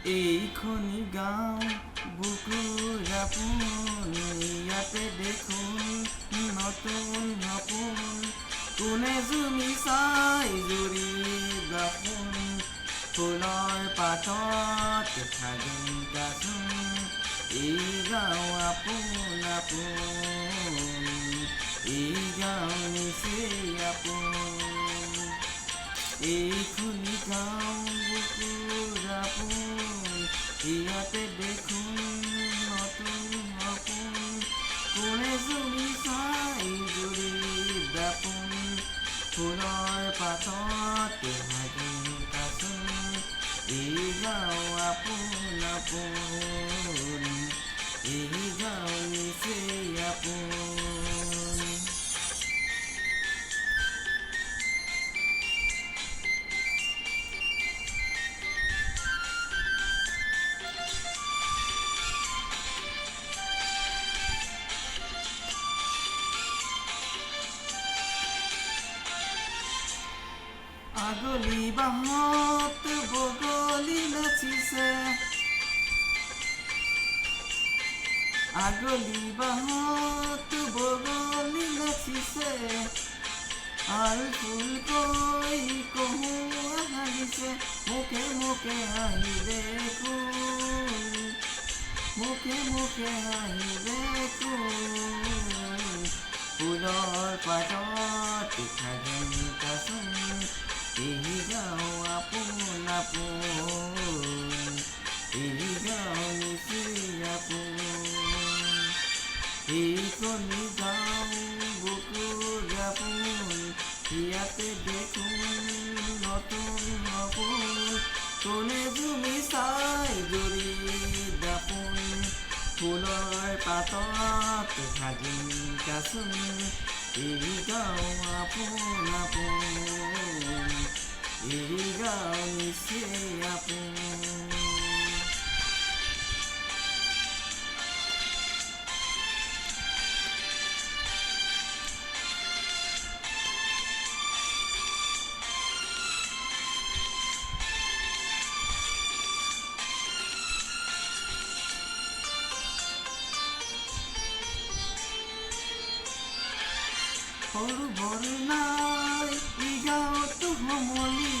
এইখনি গাঁও বুকুৰ আপোন, ইয়াতে দেখোন নতুন সপোন। কোনে জুমি চাই জুৰি দাপোন, ফুলৰ পাতত সাজোন কাচোন। এই গাঁও আপোন আপোন, এই গাঁও নিচেই আপোন। এইখনি গাঁও বুকুৰ আপোন, ইয়াতে দেখোন নতুন সপোন। কোনে জুমি চাই জুৰি দাপোন, ফুলৰ পাতত সাজোন কাচোন। এই গাঁও আপোন আপোন, এই গাঁও নিচেই আপোন। আগলি বাঁহত বগলী নাচিছে, আগলি বাঁহত বগলী নাচিছে। আল ফুল কৈ কহুৱা হাগিছে, মুখে মুখে হাঁহিলে কোন, মুখে মুখে হাঁহিলে কোন। ফুলৰ পাতত সাজোন কাচোন, এই গাঁও আপোন আপোন, এই গাঁও নিচেই আপোন। এইখনি গাঁও বুকুৰ আপোন, ইয়াতে দেখোন নতুন সপোন। কোনে জুমি চাই জুৰি দাপোন, ফুলৰ পাতত সাজোন কাচোন। এই গাঁও আপোন আপোন, এই গাঁও নিচেই আপোন। সৰু বৰ নাই ই গাঁৱতো সমলি,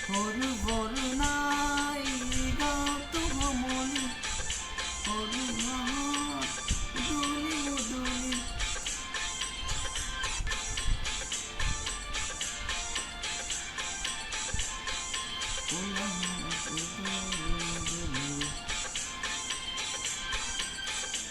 সৰু বৰ নাই ই গাঁৱতো সমলি। সৰু হাঁহত দুলি মুদুলি, কোনে